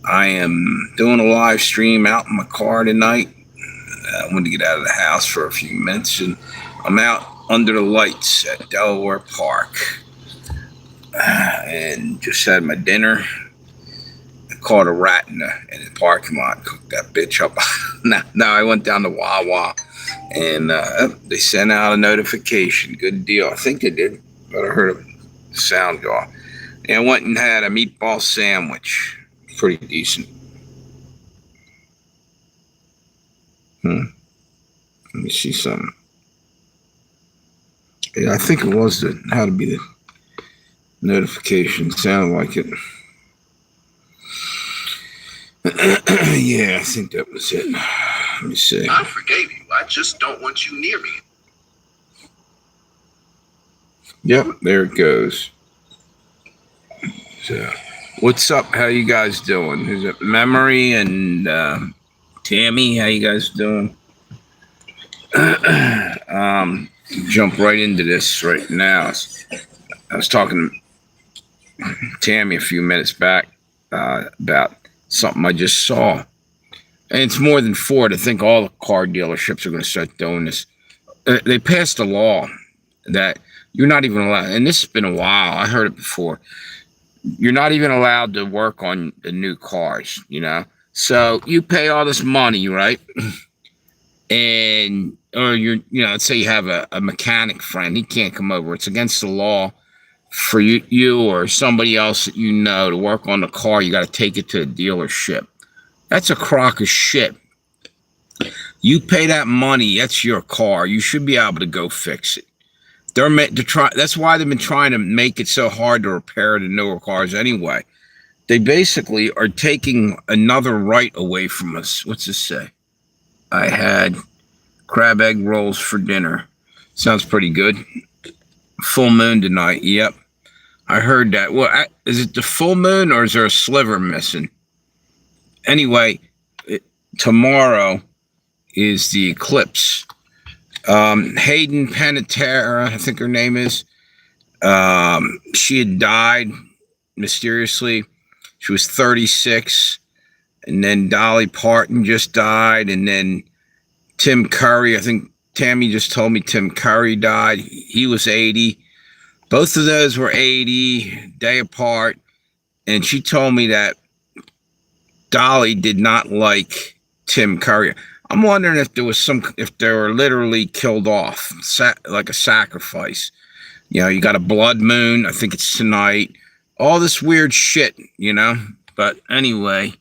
I am doing a live stream out in my car tonight. I wanted to get out of the house for a few minutes, and I'm out under the lights at Delaware Park, and just had my dinner. I caught a rat in the parking lot, cooked that bitch up. Now I went down to Wawa, and they sent out a notification. Good deal. I think they did, but I heard a sound go off. And I went and had a meatball sandwich. Pretty decent. Let me see something. Yeah, I think it was how to be the notification. Sounded like it. Yeah, I think that was it. Let me see. I forgave you. I just don't want you near me. Yep, there it goes. So, what's up? How you guys doing? Is it Memory and Tammy? How you guys doing? Jump right into this right now. I was talking to Tammy a few minutes back about something I just saw. And it's more than Ford. I think all the car dealerships are going to start doing this. They passed a law that you're not even allowed, and this has been a while. I heard it before. You're not even allowed to work on the new cars, So you pay all this money, right? And, or let's say you have a mechanic friend. He can't come over. It's against the law for you or somebody else that to work on the car. You got to take it to the dealership. That's a crock of shit. You pay that money. That's your car. You should be able to go fix it. They're meant to try. That's why they've been trying to make it so hard to repair the newer cars anyway. They basically are taking another right away from us. What's this say? I had crab egg rolls for dinner. Sounds pretty good. Full moon tonight. Yep. I heard that. Well, is it the full moon or is there a sliver missing? Anyway, tomorrow is the eclipse. Hayden Panettiere, I think her name is. She had died mysteriously. She was 36. And then Dolly Parton just died. And then Tim Curry, I think Tammy just told me Tim Curry died. He was 80. Both of those were 80, day apart. And she told me that Dolly did not like Tim Curry. I'm wondering if if they were literally killed off, like a sacrifice. You got a blood moon. I think it's tonight. All this weird shit, But anyway,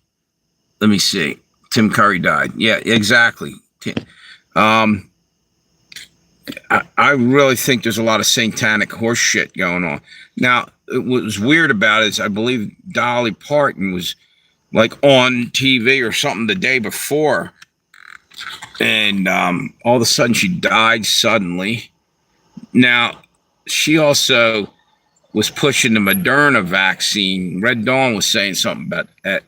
let me see. Tim Curry died. Yeah, exactly. I really think there's a lot of satanic horse shit going on. Now, what was weird about it is I believe Dolly Parton was like on TV or something the day before. And all of a sudden she died suddenly. Now, she also was pushing the Moderna vaccine. Red Dawn was saying something about that.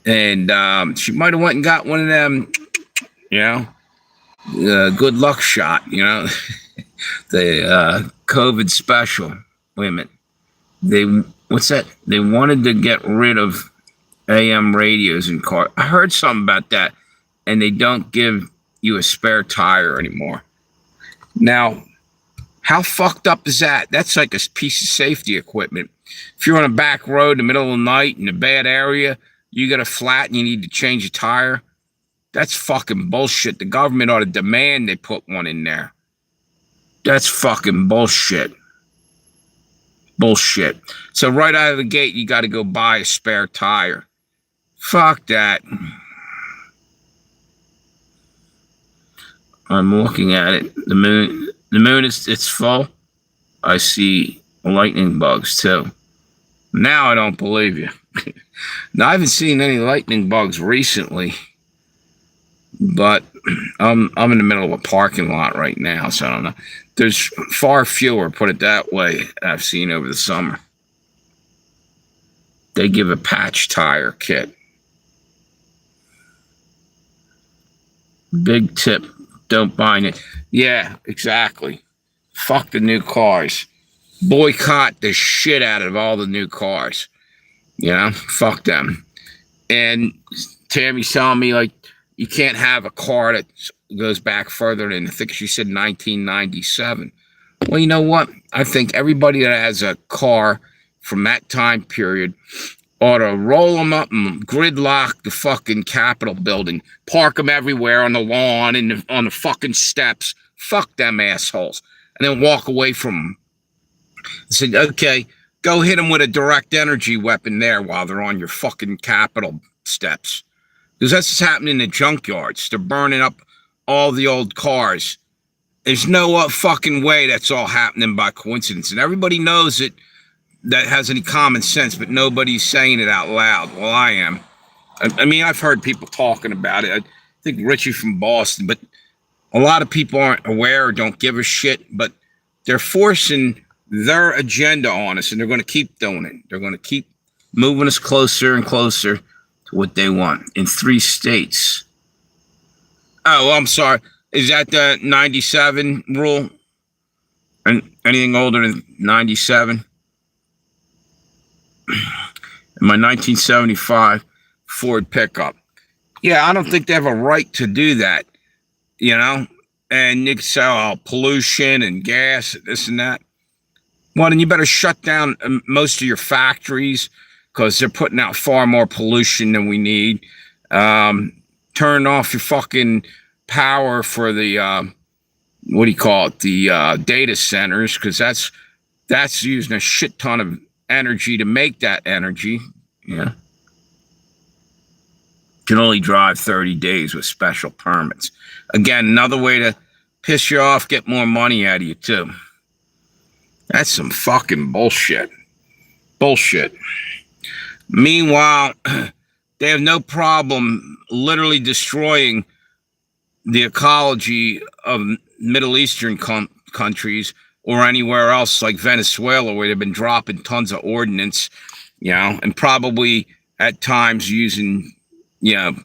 And she might have went and got one of them, good luck shot, the COVID special. Wait a minute. What's that? They wanted to get rid of AM radios in cars. I heard something about that. And they don't give you a spare tire anymore. Now, how fucked up is that? That's like a piece of safety equipment. If you're on a back road in the middle of the night in a bad area, you got a flat and you need to change a tire, that's fucking bullshit. The government ought to demand they put one in there. That's fucking bullshit. Bullshit. So right out of the gate, you got to go buy a spare tire. Fuck that. I'm looking at it. The moon it's full. I see lightning bugs too. Now I don't believe you. Now I haven't seen any lightning bugs recently, but I'm in the middle of a parking lot right now, so I don't know. There's far fewer, put it that way, I've seen over the summer. They give a patch tire kit. Big tip. Don't buy it. Yeah, exactly. Fuck the new cars. Boycott the shit out of all the new cars. Fuck them. And Tammy's telling me, like, you can't have a car that goes back further than, I think she said 1997. Well, you know what? I think everybody that has a car from that time period ought to roll them up and gridlock the fucking Capitol building, park them everywhere on the lawn and on the fucking steps. Fuck them assholes. And then walk away from them. I said, okay, go hit them with a direct energy weapon there while they're on your fucking Capitol steps. Because that's what's happening in the junkyards. They're burning up all the old cars. There's no fucking way that's all happening by coincidence. And everybody knows it that has any common sense, but nobody's saying it out loud. Well, I am. I mean, I've heard people talking about it. I think Richie from Boston, but a lot of people aren't aware or don't give a shit, but they're forcing their agenda on us, and they're going to keep doing it. They're going to keep moving us closer and closer to what they want in 3 states. Oh, I'm sorry. Is that the 97 rule? And anything older than 97? In my 1975 Ford pickup. Yeah, I don't think they have a right to do that, you know? And you can say, oh, pollution and gas, this and that. Well, then you better shut down most of your factories because they're putting out far more pollution than we need. Turn off your fucking power for the, what do you call it, the data centers, because that's using a shit ton of energy to make that energy. Yeah. Can only drive 30 days with special permits. Again, another way to piss you off, get more money out of you too. That's some fucking bullshit. Bullshit. Meanwhile, they have no problem literally destroying the ecology of Middle Eastern countries or anywhere else like Venezuela, where they've been dropping tons of ordnance, you know, and probably at times using, you know,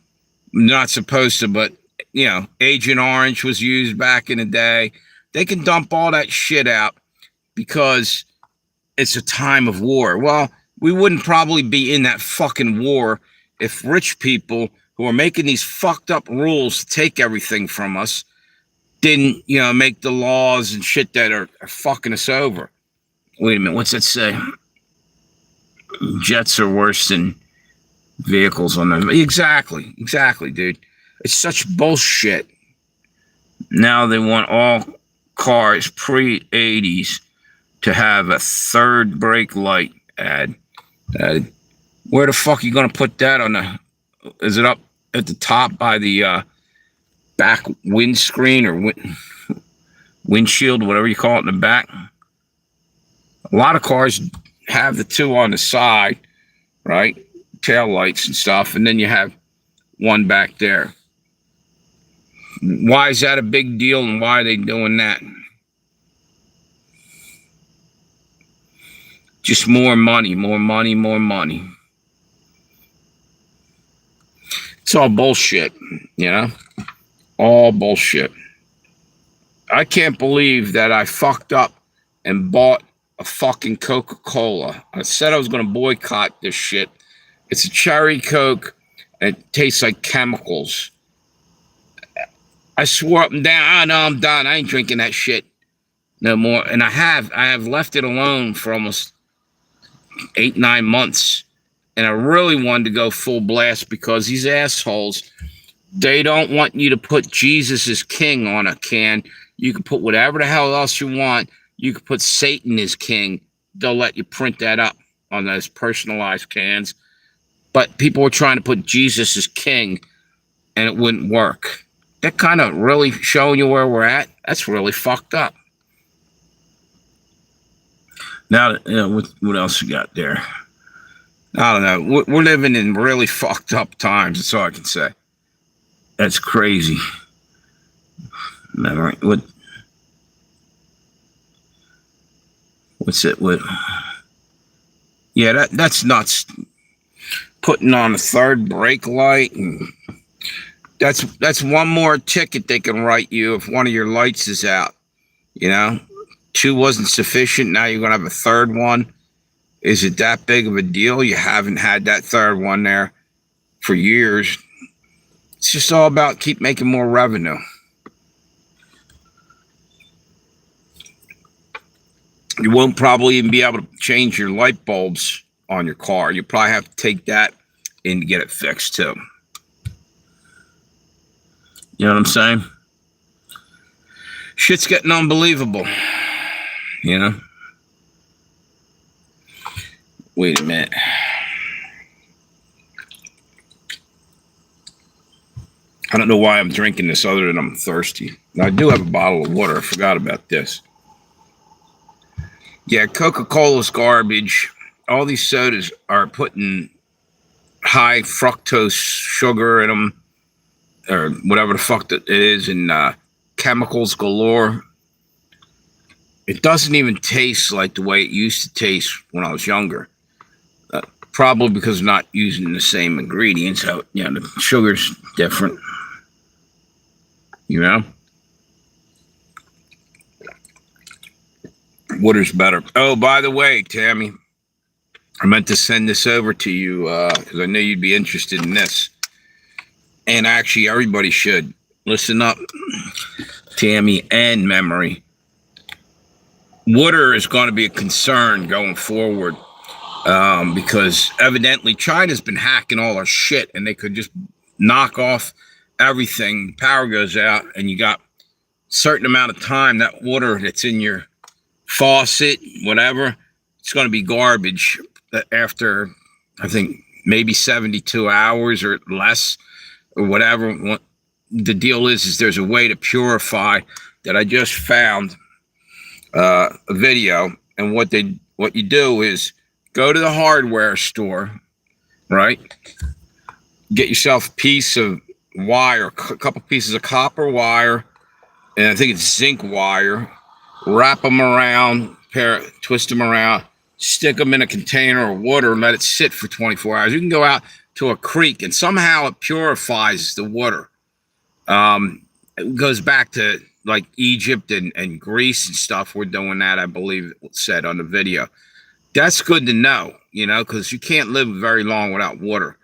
not supposed to, but, you know, Agent Orange was used back in the day. They can dump all that shit out because it's a time of war. Well, we wouldn't probably be in that fucking war if rich people who are making these fucked up rules to take everything from us didn't, you know, make the laws and shit that are fucking us over. Wait a minute, what's that say? Jets are worse than vehicles on them. Exactly, dude. It's such bullshit. Now they want all cars pre-80s to have a third brake light ad. Where the fuck are you gonna put that on the? Is it up at the top by the back windscreen or windshield, whatever you call it in the back? A lot of cars have the 2 on the side, right? Tail lights and stuff, and then you have one back there. Why is that a big deal, and why are they doing that? Just more money, more money, more money. It's all bullshit, you know? All bullshit. I can't believe that I fucked up and bought a fucking Coca-Cola. I said I was going to boycott this shit. It's a cherry Coke, and it tastes like chemicals. I swore up and down, no, I'm done. I ain't drinking that shit no more. And I have left it alone for almost 8-9 months. And I really wanted to go full blast because these assholes, they don't want you to put Jesus as king on a can. You can put whatever the hell else you want. You can put Satan as king. They'll let you print that up on those personalized cans. But people were trying to put Jesus as king, and it wouldn't work. That kind of really showing you where we're at. That's really fucked up. Now, you know, what else you got there? I don't know. We're living in really fucked up times. That's all I can say. That's crazy. What's it? Yeah, that's nuts. Putting on a third brake light, and that's one more ticket they can write you if one of your lights is out. You know, 2 wasn't sufficient. Now you're gonna have a third one. Is it that big of a deal? You haven't had that third one there for years. It's just all about keep making more revenue. You won't probably even be able to change your light bulbs on your car. You probably have to take that in to get it fixed too. You know what I'm saying? Shit's getting unbelievable. You know? Wait a minute. I don't know why I'm drinking this other than I'm thirsty. Now, I do have a bottle of water. I forgot about this. Yeah, Coca-Cola's garbage. All these sodas are putting high fructose sugar in them, or whatever the fuck that it is, and chemicals galore. It doesn't even taste like the way it used to taste when I was younger. Probably because I'm not using the same ingredients. So, you know, the sugar's different. You know? Water's better. Oh, by the way, Tammy, I meant to send this over to you because I knew you'd be interested in this. And actually, everybody should. Listen up, Tammy and Memory. Water is going to be a concern going forward because evidently China's been hacking all our shit and they could just knock off everything. Power goes out and you got a certain amount of time that water that's in your faucet, whatever, it's going to be garbage after, I think, maybe 72 hours or less or whatever. What the deal is there's a way to purify that I just found a video, and what you do is go to the hardware store, right? Get yourself a piece of wire, a couple pieces of copper wire, and I think it's zinc wire. Wrap them around, twist them around, stick them in a container of water, and let it sit for 24 hours. You can go out to a creek, and somehow it purifies the water. It goes back to like Egypt and Greece and stuff. We're doing that, I believe it said on the video. That's good to know, you know, because you can't live very long without water.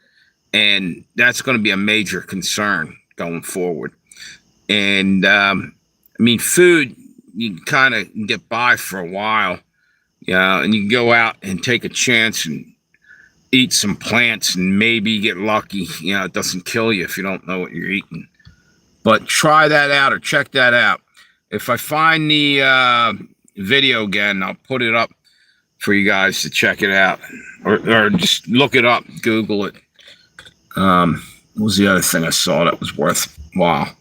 And that's going to be a major concern going forward. And, I mean, food, you can kind of get by for a while, you know, and you can go out and take a chance and eat some plants and maybe get lucky. You know, it doesn't kill you if you don't know what you're eating. But try that out or check that out. If I find the video again, I'll put it up for you guys to check it out. Or just look it up, Google it. What was the other thing I saw that was worthwhile?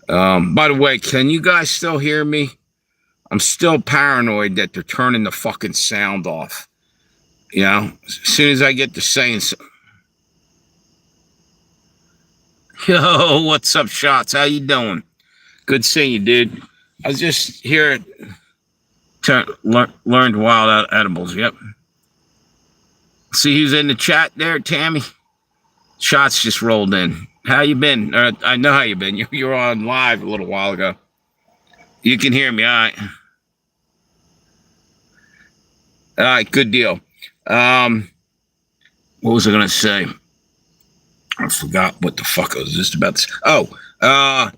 By the way, can you guys still hear me? I'm still paranoid that they're turning the fucking sound off. You know, as soon as I get to saying something. Yo, what's up, Shots? How you doing? Good seeing you, dude. I was just here learned wild edibles. Yep. See who's in the chat there, Tammy? Shots just rolled in. How you been? I know how you been. You were on live a little while ago. You can hear me, all right? All right, good deal. What was I gonna say? I forgot what the fuck I was just about to say. I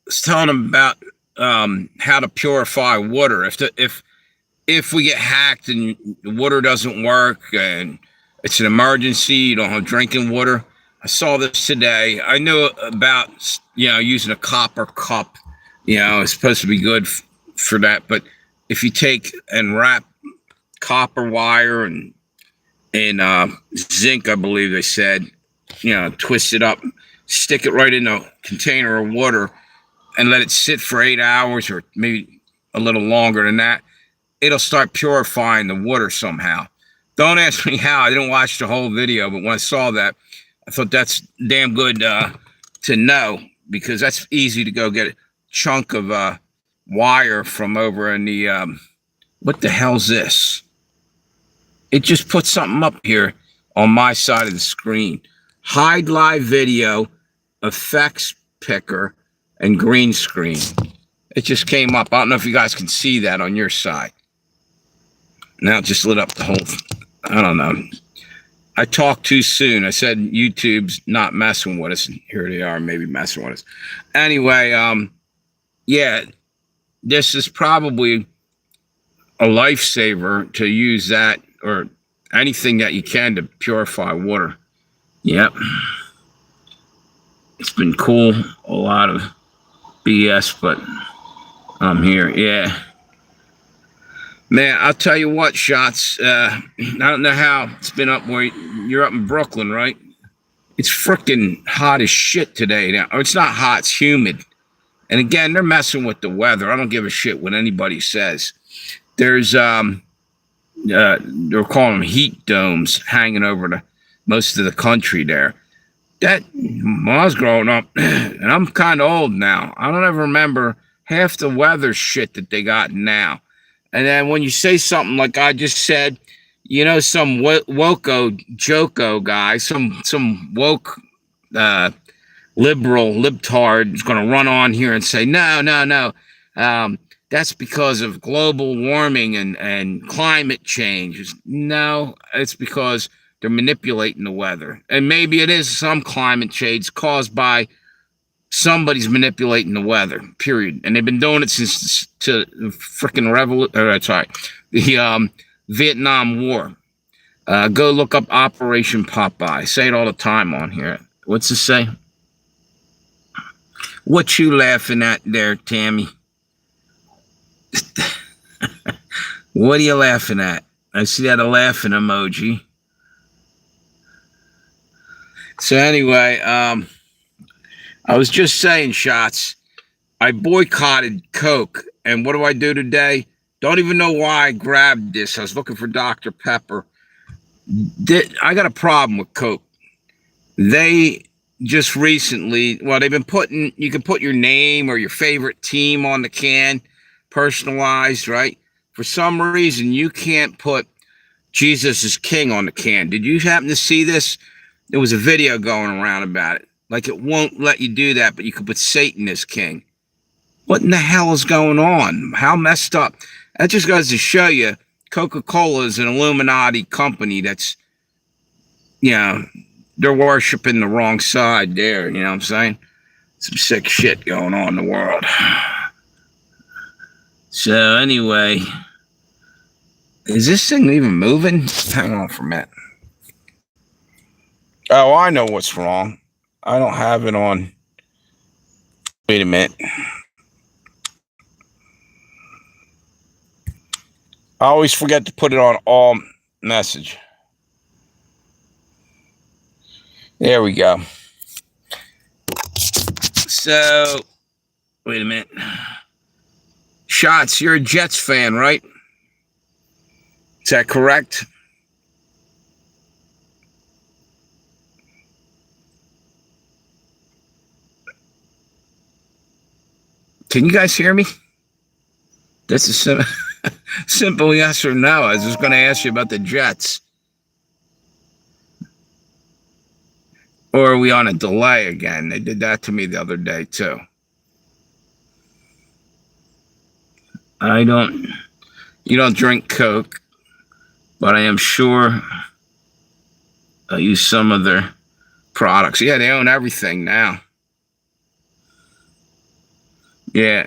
was telling them about how to purify water. If we get hacked and the water doesn't work and it's an emergency, you don't have drinking water. I saw this today. I knew about, you know, using a copper cup. You know, it's supposed to be good for that. But if you take and wrap copper wire and zinc, I believe they said, you know, twist it up, stick it right in a container of water and let it sit for 8 hours or maybe a little longer than that, it'll start purifying the water somehow. Don't ask me how. I didn't watch the whole video, but when I saw that, I thought that's damn good to know, because that's easy to go get a chunk of wire from over in the, what the hell's this? It just put something up here on my side of the screen. Hide live video, effects picker, and green screen. It just came up. I don't know if you guys can see that on your side. Now it just lit up the whole, I don't know. I talked too soon. I said YouTube's not messing with us. And here they are, maybe messing with us. Anyway, yeah, this is probably a lifesaver to use that or anything that you can to purify water. Yep. It's been cool. A lot of BS, but I'm here. Yeah. Man, I'll tell you what, Shots. I don't know how it's been up where you're up in Brooklyn, right? It's freaking hot as shit today now. Or it's not hot, it's humid. And again, they're messing with the weather. I don't give a shit what anybody says. There's they're calling them heat domes hanging over the most of the country there. That when I was growing up, and I'm kind of old now, I don't ever remember half the weather shit that they got now. And then when you say something like I just said, you know, some woko joko guy, some woke liberal libtard is going to run on here and say no. That's because of global warming and climate change. No, it's because they're manipulating the weather. And maybe it is some climate change caused by somebody's manipulating the weather, period. And they've been doing it since the freaking the Vietnam War. Go look up Operation Popeye. I say it all the time on here. What's it say? What you laughing at there, Tammy? What are you laughing at? I see that a laughing emoji. So anyway, I was just saying, Shots, I boycotted Coke. And what do I do today? Don't even know why I grabbed this. I was looking for Dr. Pepper. I got a problem with Coke. They just recently, well, they've been putting, you can put your name or your favorite team on the can, personalized, right? For some reason, you can't put Jesus is King on the can. Did you happen to see this? There was a video going around about it. Like it won't let you do that, but you can put Satan as king. What in the hell is going on? How messed up? That just goes to show you Coca-Cola is an Illuminati company that's, you know, they're worshiping the wrong side there. You know what I'm saying? Some sick shit going on in the world. So anyway, is this thing even moving? Hang on for a minute. Oh, I know what's wrong. I don't have it on. Wait a minute. I always forget to put it on all message. There we go. So, wait a minute. Shots, you're a Jets fan, right? Is that correct? Can you guys hear me? That's a simple yes or no. I was just going to ask you about the Jets. Or are we on a delay again? They did that to me the other day, too. You don't drink Coke, but I am sure I use some of their products. Yeah, they own everything now. Yeah.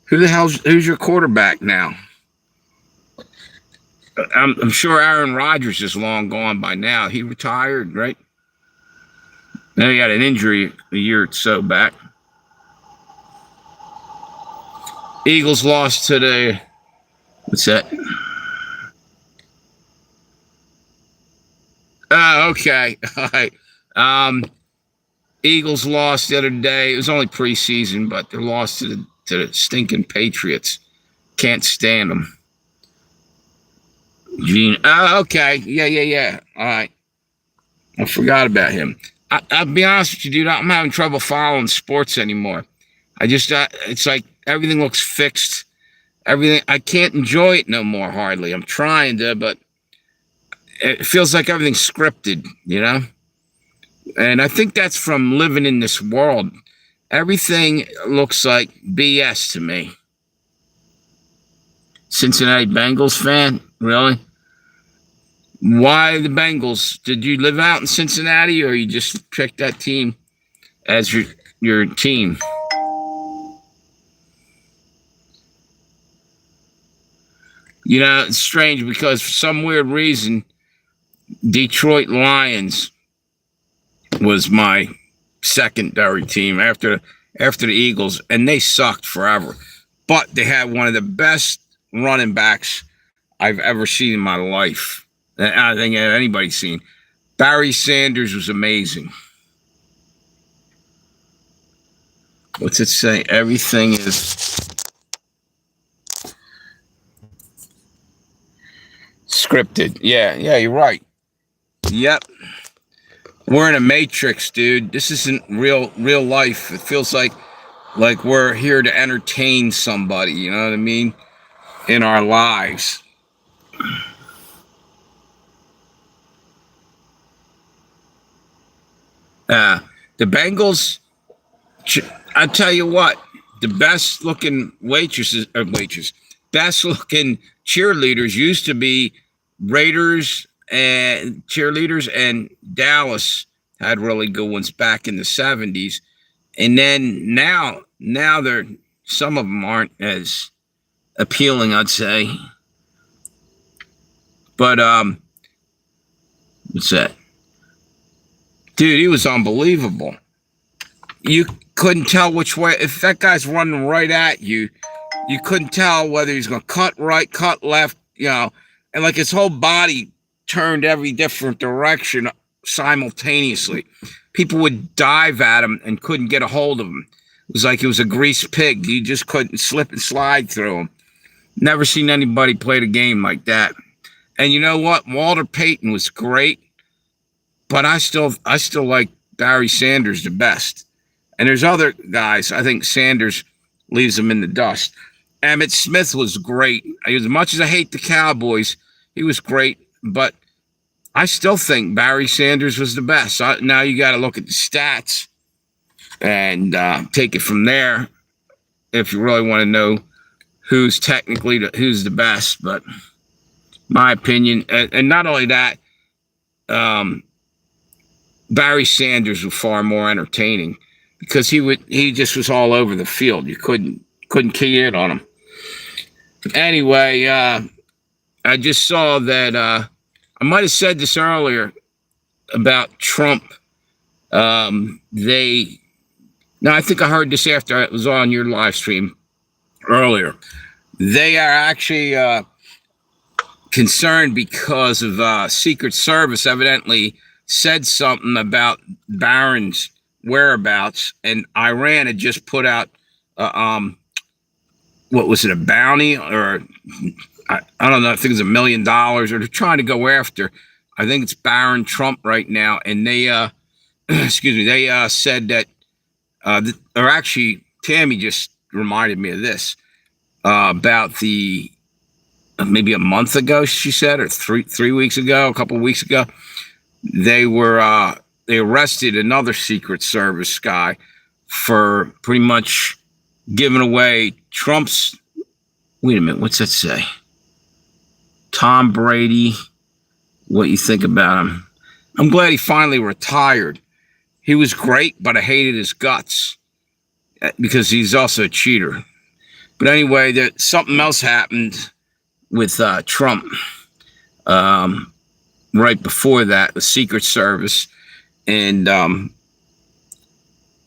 Who's your quarterback now? I'm sure Aaron Rodgers is long gone by now. He retired, right? Now he had an injury a year or so back. Eagles lost to the, what's that? Oh, okay. All right. Eagles lost the other day. It was only preseason, but they lost to the stinking Patriots. Can't stand them. Gene. Oh, okay. Yeah. All right. I forgot about him. I'll be honest with you, dude. I'm having trouble following sports anymore. It's like everything looks fixed. Everything. I can't enjoy it no more, hardly. I'm trying to, but it feels like everything's scripted, you know? And I think that's from living in this world. Everything looks like BS to me. Cincinnati Bengals fan? Really? Why the Bengals? Did you live out in Cincinnati, or you just picked that team as your team? You know, it's strange because for some weird reason, Detroit Lions was my secondary team after the Eagles, and they sucked forever. But they had one of the best running backs I've ever seen in my life. I think anybody's seen. Barry Sanders was amazing. What's it say? Everything is scripted. Yeah, you're right. Yep. We're in a matrix, dude. This isn't real life. It feels like we're here to entertain somebody, you know what I mean? In our lives. The Bengals, I tell you what, the best looking best looking cheerleaders used to be Raiders and cheerleaders, and Dallas had really good ones back in the 70s. And then now they're, some of them aren't as appealing, I'd say. But what's that? Dude, he was unbelievable. You couldn't tell which way. If that guy's running right at you, you couldn't tell whether he's going to cut right, cut left, you know. And like his whole body turned every different direction simultaneously. People would dive at him and couldn't get a hold of him. It was like he was a greased pig. You just couldn't slip and slide through him. Never seen anybody play the game like that. And you know what? Walter Payton was great, but I still like Barry Sanders the best. And there's other guys. I think Sanders leaves them in the dust. Emmitt Smith was great. As much as I hate the Cowboys, he was great. But I still think Barry Sanders was the best. So now you got to look at the stats and take it from there if you really want to know who's who's the best. But my opinion, and not only that, Barry Sanders was far more entertaining because he just was all over the field. You couldn't key in on him. Anyway, I just saw that I might have said this earlier about Trump. I think I heard this after it was on your live stream earlier. They are actually concerned because of Secret Service evidently said something about Barron's whereabouts, and Iran had just put out what was it, a bounty, or I don't know, I think it's $1 million, or they're trying to go after, I think it's Barron Trump right now, and they excuse me, they said that or actually Tammy just reminded me of this about the maybe a month ago, she said, or 3 weeks ago, a couple of weeks ago, they arrested another Secret Service guy for pretty much giving away Trump's, wait a minute, what's that say? Tom Brady, what you think about him? I'm glad he finally retired. He was great, but I hated his guts because he's also a cheater. But anyway, something else happened with Trump right before that, the Secret Service. And,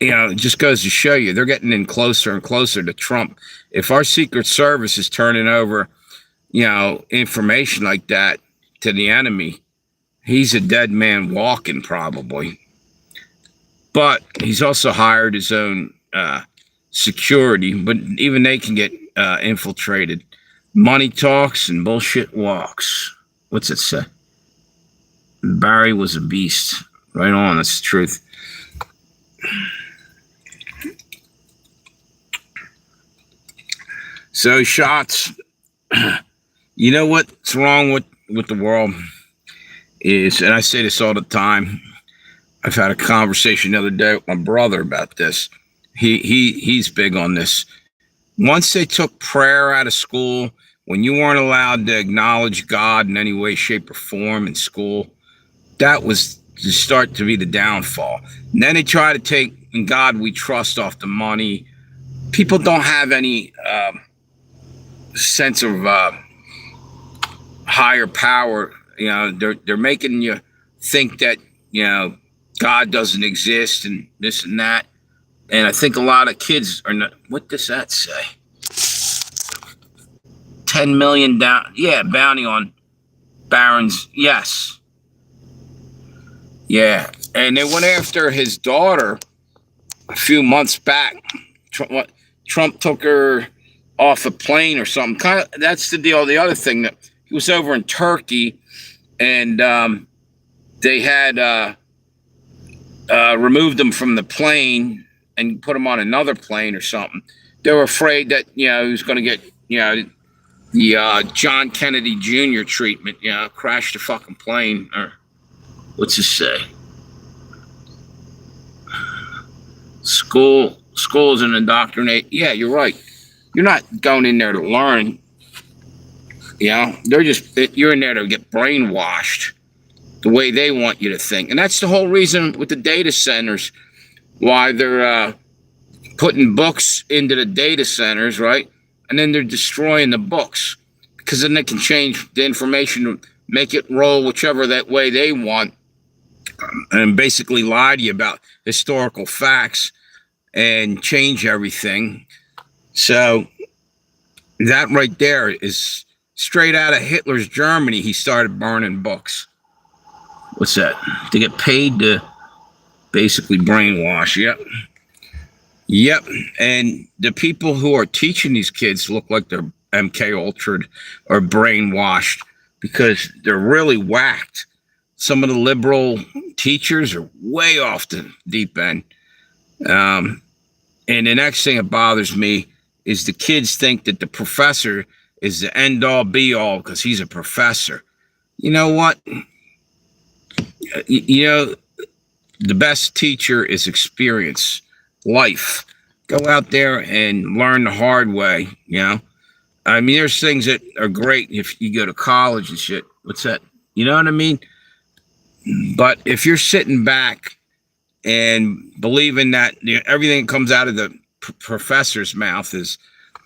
it just goes to show you, they're getting in closer and closer to Trump. If our Secret Service is turning over, information like that to the enemy, he's a dead man walking probably. But he's also hired his own security, but even they can get infiltrated. Money talks and bullshit walks. What's it say? Barry was a beast. Right on, that's the truth. So shots, you know what's wrong with the world is, and I say this all the time, I've had a conversation the other day with my brother about this. He's big on this. Once they took prayer out of school, when you weren't allowed to acknowledge God in any way, shape, or form in school, that was to start to be the downfall. And then they try to take "In God We Trust" off the money. People don't have any sense of higher power. You know, they're making you think that, you know, God doesn't exist and this and that. And I think a lot of kids are not. What does that say? 10 million down. Yeah, bounty on Barron's. Yes. Yeah. And they went after his daughter a few months back. Trump took her off a plane or something. Kind of, that's the deal. The other thing, that he was over in Turkey, and they had removed him from the plane and put him on another plane or something. They were afraid that, you know, he was going to get, you know, the John Kennedy Jr. treatment, you know, crash the fucking plane, or what's it say? Schools and indoctrinate. Yeah, you're right. You're not going in there to learn. You know, you're in there to get brainwashed the way they want you to think. And that's the whole reason with the data centers, why they're putting books into the data centers, right? And then they're destroying the books, because then they can change the information to make it roll whichever that way they want, and basically lie to you about historical facts and change everything. So that right there is straight out of Hitler's Germany. He started burning books. What's that? To get paid to basically brainwash. Yep. And the people who are teaching these kids look like they're MK Ultra'd or brainwashed, because they're really whacked. Some of the liberal teachers are way off the deep end. And the next thing that bothers me is the kids think that the professor is the end all be all because he's a professor. You know what? You know, the best teacher is experience, life. Go out there and learn the hard way, you know? I mean, there's things that are great if you go to college and shit. What's that? You know what I mean? But if you're sitting back and believing that, you know, everything that comes out of the professor's mouth is,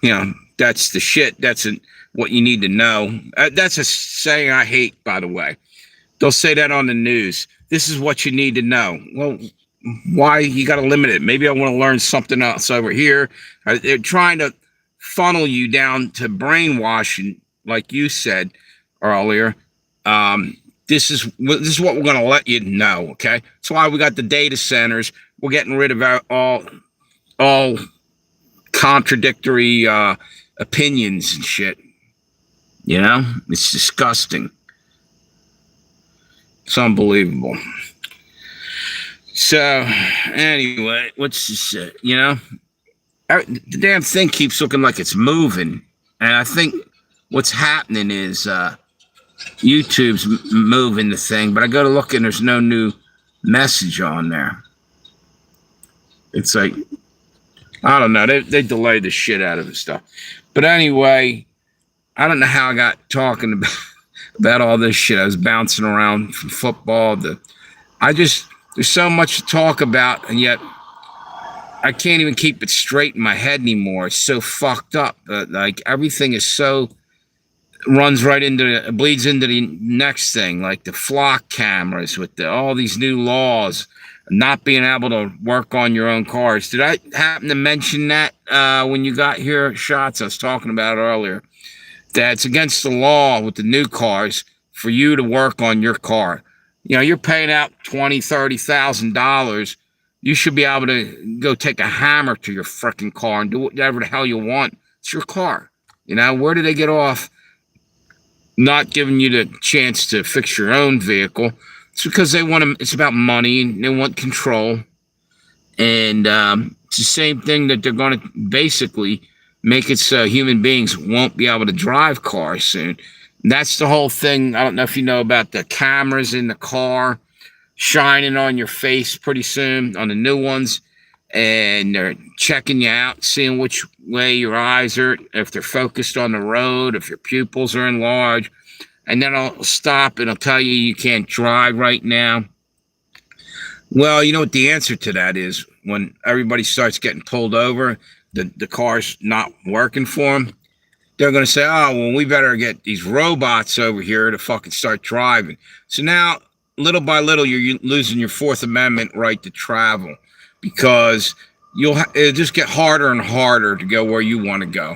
you know, that's the shit, that's what you need to know. That's a saying I hate, by the way. They'll say that on the news. This is what you need to know. Well, why you got to limit it? Maybe I want to learn something else over here. They're trying to funnel you down to brainwashing, like you said earlier. This is what we're going to let you know. Okay, that's why we got the data centers. We're getting rid of all contradictory opinions and shit. You know, it's disgusting. It's unbelievable. So anyway, what's this? You know, the damn thing keeps looking like it's moving, and I think what's happening is YouTube's moving the thing. But I go to look and there's no new message on there. It's like, I don't know. They delayed the shit out of the stuff. But anyway, I don't know how I got talking about all this shit. I was bouncing around from football to, there's so much to talk about, and yet I can't even keep it straight in my head anymore. It's so fucked up. Like everything is so, bleeds into the next thing, like the flock cameras with all these new laws, not being able to work on your own cars. Did I happen to mention that when you got here, Shots? I was talking about it earlier. That's against the law with the new cars for you to work on your car. You know, you're paying out $20,000-$30,000. You should be able to go take a hammer to your freaking car and do whatever the hell you want. It's your car. You know, where do they get off not giving you the chance to fix your own vehicle? It's because they want to, it's about money, and they want control. And it's the same thing that they're going to basically make it so human beings won't be able to drive cars soon. And that's the whole thing. I don't know if you know about the cameras in the car shining on your face pretty soon on the new ones. and they're checking you out, seeing which way your eyes are, if they're focused on the road, if your pupils are enlarged. And then I'll stop and I'll tell you you can't drive right now. Well, you know what the answer to that is? When everybody starts getting pulled over, the car's not working for them, they're going to say, oh, well, we better get these robots over here to fucking start driving. So now, little by little, you're losing your Fourth Amendment right to travel, because it'll just get harder and harder to go where you want to go.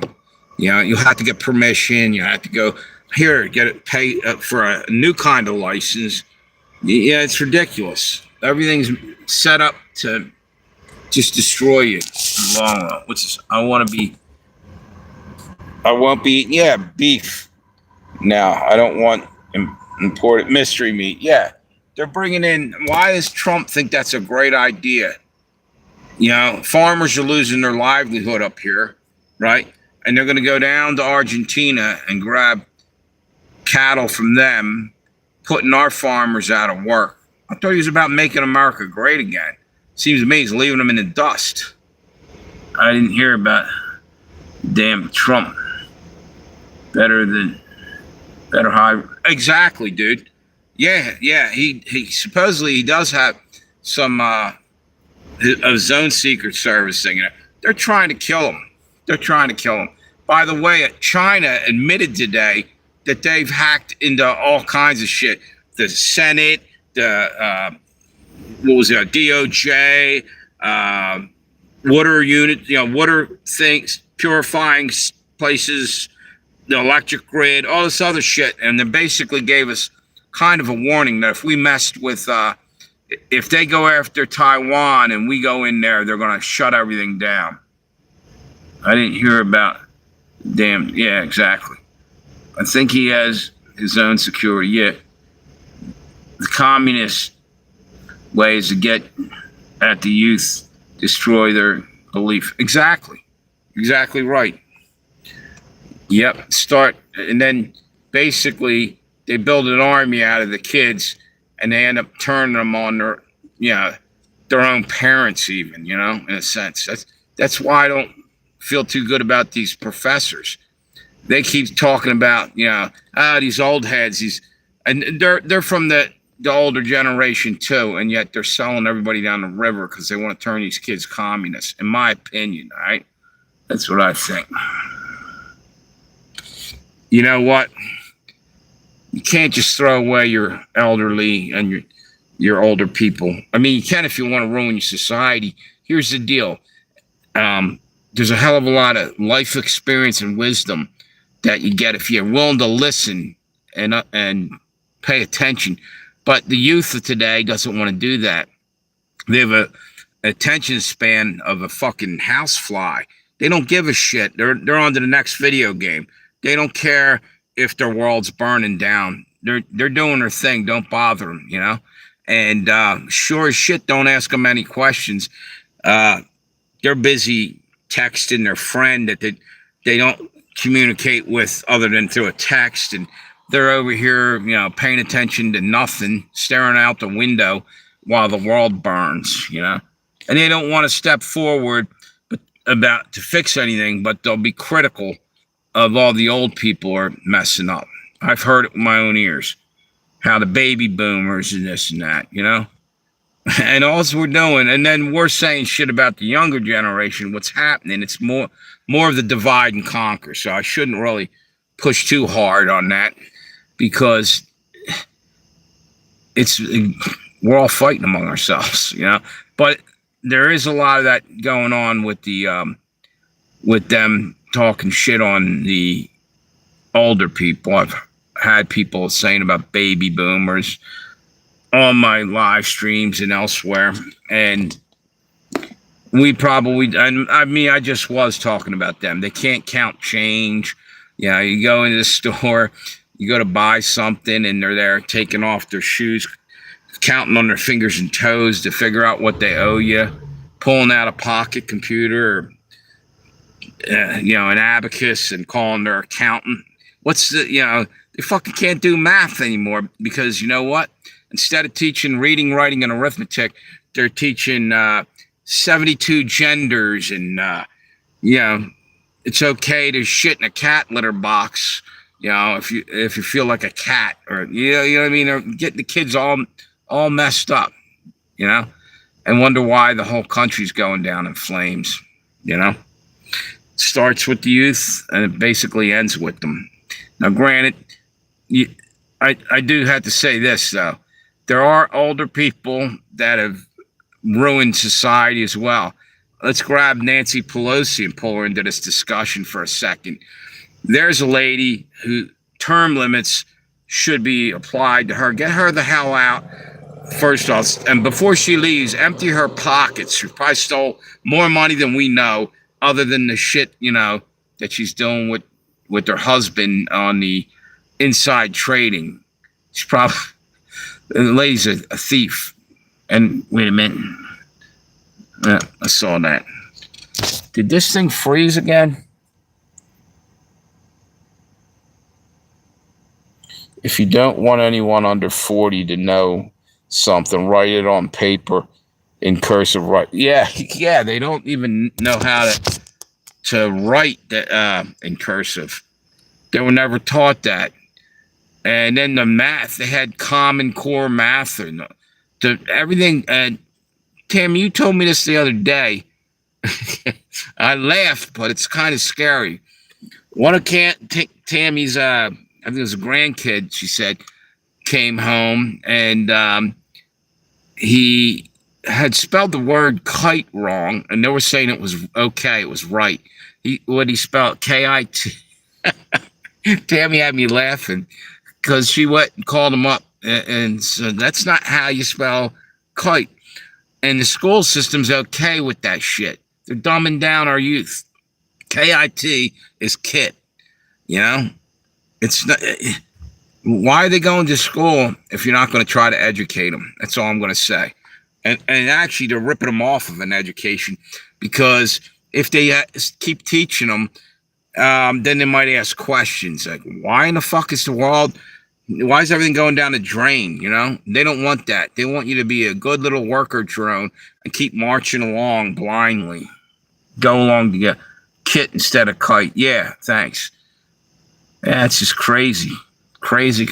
You know, you'll have to get permission. You have to go here, get it, pay for a new kind of license. Yeah, it's ridiculous. Everything's set up to just destroy you in the long run. Which is, I won't be eating, beef. Now, I don't want imported mystery meat. Yeah, they're bringing in, why does Trump think that's a great idea? You know, farmers are losing their livelihood up here, right? And they're going to go down to Argentina and grab cattle from them, putting our farmers out of work. I thought he was about making America great again. Seems to me he's leaving them in the dust. I didn't hear about damn Trump. Better high. Exactly, dude. Yeah. He supposedly he does have some of his own secret service thing. They're trying to kill him. By the way, China admitted today that they've hacked into all kinds of shit. The Senate, the DOJ, water unit, water things, purifying places, the electric grid, all this other shit. And they basically gave us kind of a warning that if we messed with, if they go after Taiwan and we go in there, they're going to shut everything down. I didn't hear about, yeah, exactly. I think he has his own security. Yeah. The communist ways to get at the youth, destroy their belief. Exactly right. Yep, and then basically they build an army out of the kids, and they end up turning them on their own parents, even, in a sense. That's why I don't feel too good about these professors. They keep talking about, these old heads, and they're from the older generation too, and yet they're selling everybody down the river because they want to turn these kids communists, in my opinion, all right? That's what I think. You know what? You can't just throw away your elderly and your older people. I mean, you can if you want to ruin your society. Here's the deal. There's a hell of a lot of life experience and wisdom that you get if you're willing to listen and pay attention. But the youth of today doesn't want to do that. They have an attention span of a fucking housefly. They don't give a shit. They're on to the next video game. They don't care if their world's burning down. They're doing their thing. Don't bother them, And sure as shit, don't ask them any questions. They're busy texting their friend that they don't communicate with other than through a text, and they're over here, paying attention to nothing, staring out the window while the world burns, and they don't want to step forward to fix anything, but they'll be critical of all the old people are messing up. I've heard it with my own ears, how the baby boomers and this and that, and all we're doing, and then we're saying shit about the younger generation. What's happening? It's more of the divide and conquer. So I shouldn't really push too hard on that, because we're all fighting among ourselves, But there is a lot of that going on with with them talking shit on the older people. I've had people saying about baby boomers on my live streams and elsewhere, and I just was talking about them. They can't count change. You go into the store, you go to buy something, and they're there taking off their shoes, counting on their fingers and toes to figure out what they owe you, pulling out a pocket computer, or, an abacus, and calling their accountant. They fucking can't do math anymore, because you know what? Instead of teaching reading, writing, and arithmetic, they're teaching 72 genders, and you know, it's okay to shit in a cat litter box. You know, if you feel like a cat, or you know what I mean, or getting the kids all messed up. You know, and wonder why the whole country's going down in flames. You know, it starts with the youth and it basically ends with them. Now, granted, I do have to say this though: there are older people that have ruined society as well. Let's grab Nancy Pelosi and pull her into this discussion for a second. There's a lady who term limits should be applied to her. Get her the hell out. First off, and before she leaves, empty her pockets. She probably stole more money than we know, other than the shit, you know, that she's doing with her husband on the inside trading. She's probably, the lady's a thief. And wait a minute. Yeah, I saw that. Did this thing freeze again? If you don't want anyone under 40 to know something, write it on paper in cursive. Right? Yeah, yeah. They don't even know how to write that in cursive. They were never taught that. And then the math, they had Common Core math and everything. And Tam, you told me this the other day. I laughed, but it's kind of scary. One of Tammy's, I think it was a grandkid, she said, came home and he had spelled the word kite wrong, and they were saying it was okay, it was right. What he spelled, K-I-T. Tammy had me laughing because she went and called him up and said, that's not how you spell kite. And the school system's okay with that shit. They're dumbing down our youth. K-I-T is kit. You know? It's not. Why are they going to school if you're not going to try to educate them? That's all I'm going to say. And actually, they're ripping them off of an education, because if they keep teaching them, then they might ask questions like, why in the fuck is the world, why is everything going down the drain? You know, they don't want that. They want you to be a good little worker drone and keep marching along blindly. Go along to get kit instead of kite. Yeah, thanks. Yeah, it's just crazy. Crazy.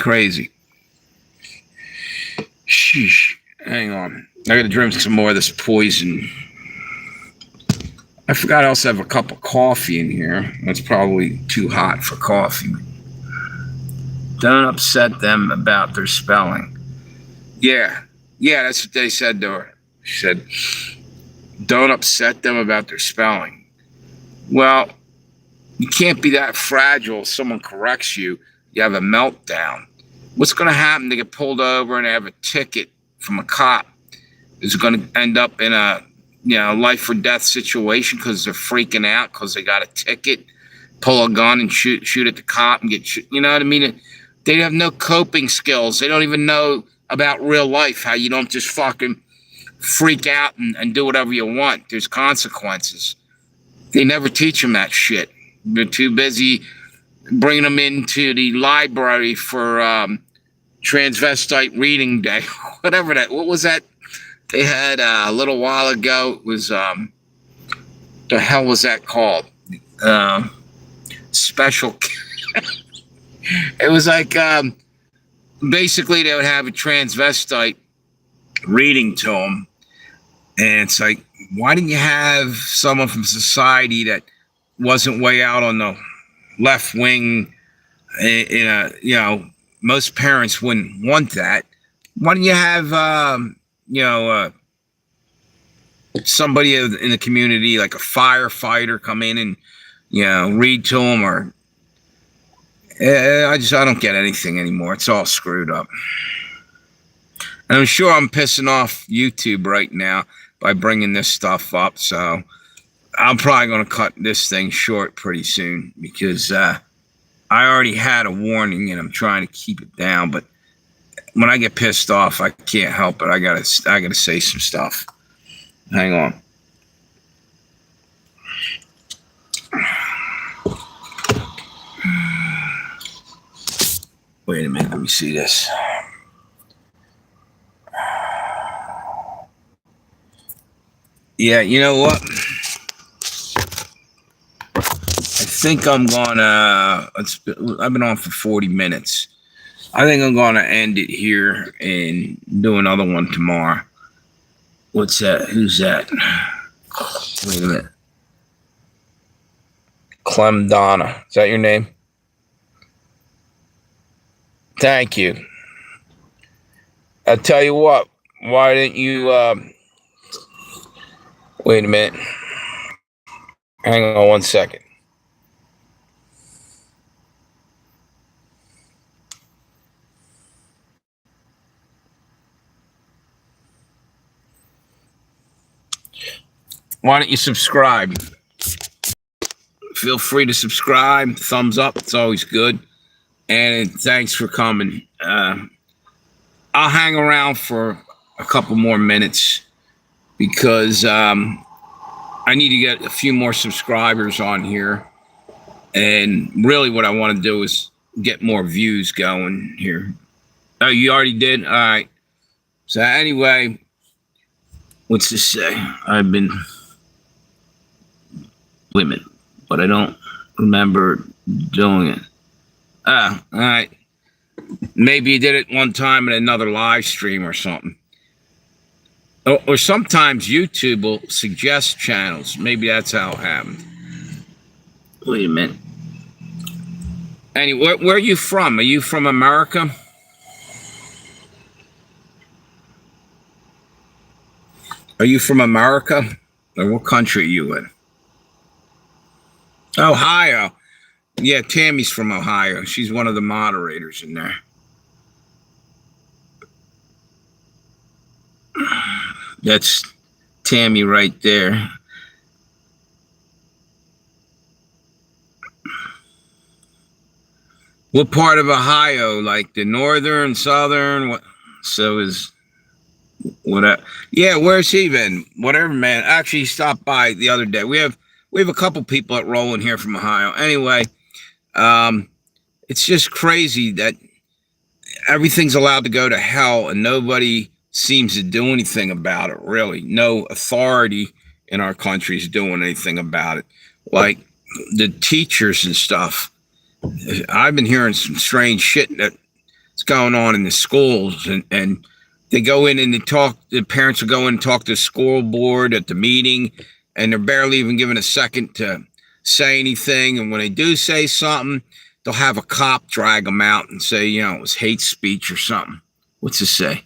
Sheesh. Hang on. I gotta drink some more of this poison. I forgot I also have a cup of coffee in here. That's probably too hot for coffee. Don't upset them about their spelling. Yeah, that's what they said to her. She said, don't upset them about their spelling. Well, you can't be that fragile. If someone corrects you, you have a meltdown. What's going to happen? They get pulled over and they have a ticket from a cop. Is going to end up in a life or death situation because they're freaking out because they got a ticket, pull a gun and shoot at the cop and get, you know what I mean? They have no coping skills. They don't even know about real life, how you don't just fucking freak out and do whatever you want. There's consequences. They never teach them that shit. They're too busy bringing them into the library for transvestite reading day, whatever that. What was that? They had a little while ago. It was the hell was that called? Special. It was like basically they would have a transvestite reading to them, and it's like, why didn't you have someone from society that wasn't way out on the left wing? Most parents wouldn't want that. Why don't you have somebody in the community, like a firefighter, come in and read to them? Or I don't get anything anymore. It's all screwed up. And I'm sure I'm pissing off YouTube right now by bringing this stuff up. So I'm probably going to cut this thing short pretty soon, because I already had a warning and I'm trying to keep it down. But when I get pissed off, I can't help it. I gotta say some stuff. Hang on. Wait a minute. Let me see this. Yeah, you know what? I think I'm gonna. I've been on for 40 minutes. I think I'm gonna end it here and do another one tomorrow. What's that? Who's that? Wait a minute. Clem Donna. Is that your name? Thank you. I'll tell you what. Why didn't you? Wait a minute. Hang on 1 second. Why don't you subscribe? Feel free to subscribe. Thumbs up. It's always good. And thanks for coming. I'll hang around for a couple more minutes because I need to get a few more subscribers on here. And really what I want to do is get more views going here. Oh, you already did? All right. So anyway, what's this say? I've been women, but I don't remember doing it. All right. Maybe you did it one time in another live stream or something. Or sometimes YouTube will suggest channels. Maybe that's how it happened. Wait a minute. Anyway, where are you from? Are you from America? Are you from America? Or what country are you in? Ohio. Yeah, Tammy's from Ohio. She's one of the moderators in there. That's Tammy right there. What part of Ohio? Like the northern, southern? What? So is what? Yeah, where's he been? Whatever, man. Actually, he stopped by the other day. We have a couple people that roll in here from Ohio. Anyway, it's just crazy that everything's allowed to go to hell and nobody seems to do anything about it. Really, no authority in our country is doing anything about it. Like the teachers and stuff. I've been hearing some strange shit that's going on in the schools, and they go in and they talk. The parents will go in and talk to the school board at the meeting, and they're barely even given a second to say anything. And when they do say something, they'll have a cop drag them out and say, you know, it was hate speech or something. What's it say?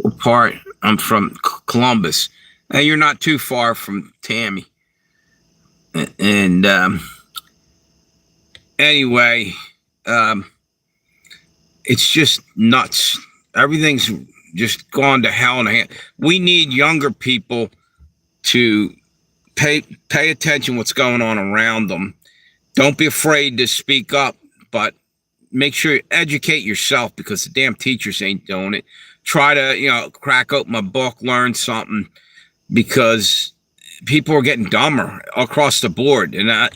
What part? I'm from Columbus. And you're not too far from Tammy. And anyway, it's just nuts. Everything's just gone to hell in a hand. We need younger people to pay attention what's going on around them. Don't be afraid to speak up, but make sure you educate yourself because the damn teachers ain't doing it. Try to, you know, crack open a book, learn something, because people are getting dumber across the board. And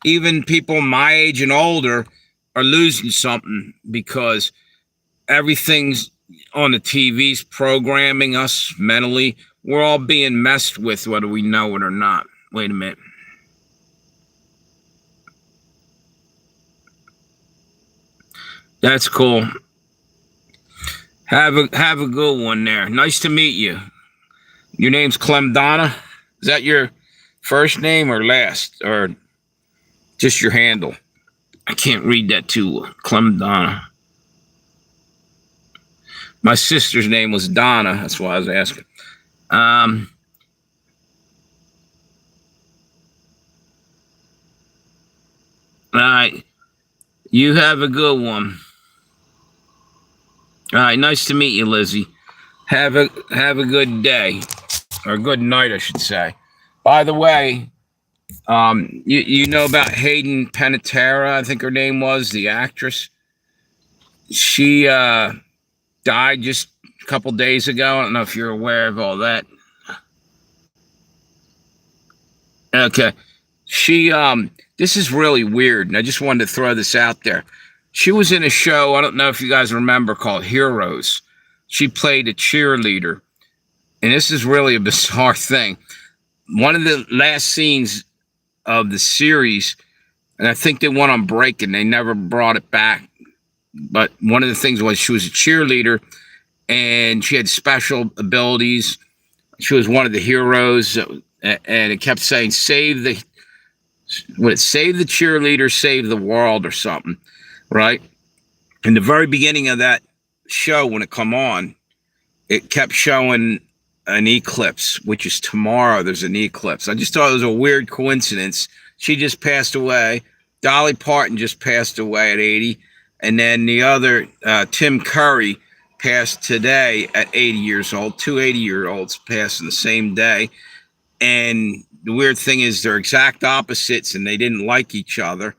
even people my age and older are losing something because everything's on the TV's programming us mentally. We're all being messed with whether we know it or not. Wait a minute. That's cool. Have a good one there. Nice to meet you. Your name's Clem Donna. Is that your first name or last, or just your handle? I can't read that too well. Clem Donna. My sister's name was Donna. That's why I was asking. All right. You have a good one. All right, nice to meet you, Lizzie. Have a good day, or good night, I should say. By the way, you know about Hayden Panettiere, I think her name was, the actress. She died just a couple days ago. I don't know if you're aware of all that. Okay. She this is really weird, and I just wanted to throw this out there. She was in a show, I don't know if you guys remember, called Heroes. She played a cheerleader. And this is really a bizarre thing. one of the last scenes of the series, and I think they went on break and they never brought it back. But one of the things was she was a cheerleader and she had special abilities. She was one of the heroes, and it kept saying, "Save the save the cheerleader, save the world," or something, right? In the very beginning of that show, when it come on, it kept showing an eclipse, which is tomorrow. There's an eclipse. I just thought it was a weird coincidence. She just passed away. Dolly Parton just passed away at 80. And then the other, Tim Curry, passed today at 80 years old. Two 80-year-olds passed on the same day. And the weird thing is they're exact opposites and they didn't like each other.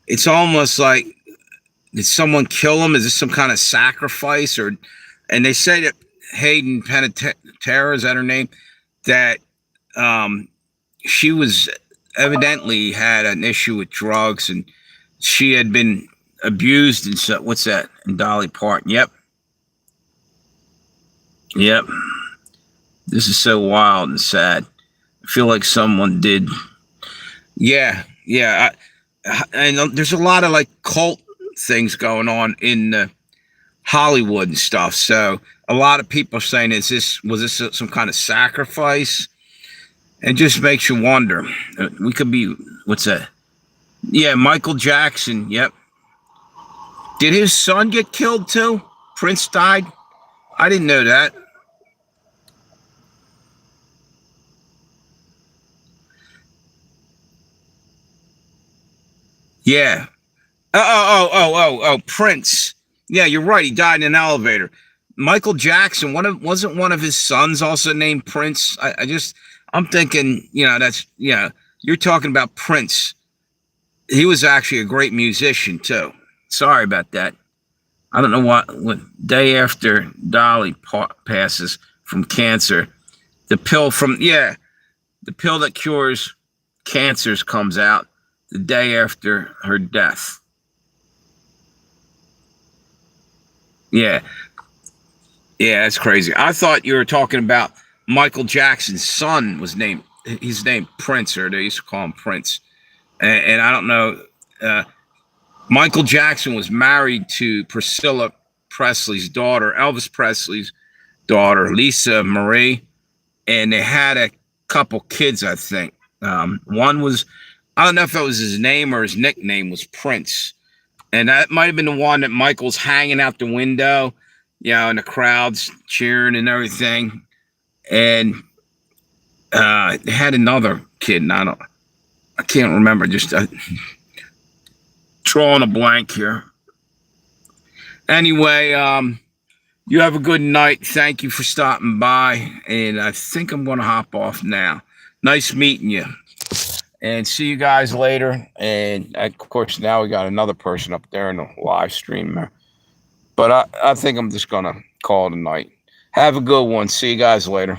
It's almost like, did someone kill them? Is this some kind of sacrifice? And they say that Hayden Panettiere, is that her name? That she was evidently had an issue with drugs and she had been abused. And so, what's that? And Dolly Parton. Yep. This is so wild and sad. I feel like someone did. Yeah. And there's a lot of like cult things going on in Hollywood and stuff. So a lot of people are saying, was this some kind of sacrifice? It just makes you wonder. We could be, what's that? Yeah, Michael Jackson. Yep. Did his son get killed too? Prince died? I didn't know that. Yeah. Oh, Prince. Yeah, you're right. He died in an elevator. Michael Jackson, wasn't one of his sons also named Prince? I'm thinking, you're talking about Prince. He was actually a great musician too. Sorry about that. I don't know what day after Dolly passes from cancer, the pill that cures cancers comes out the day after her death. Yeah, that's crazy. I thought you were talking about Michael Jackson's son he's named Prince, or they used to call him Prince. And I don't know, Michael Jackson was married to Priscilla Presley's daughter, Elvis Presley's daughter, Lisa Marie, and they had a couple kids, I think. One was, I don't know if that was his name or his nickname was Prince. And that might have been the one that Michael's hanging out the window, and the crowd's cheering and everything. And they had another kid, and I can't remember, just drawing a blank here. Anyway, you have a good night. Thank you for stopping by. And I think I'm going to hop off now. Nice meeting you. And see you guys later. And of course, now we got another person up there in the live stream. But I think I'm just going to call it a night. Have a good one. See you guys later.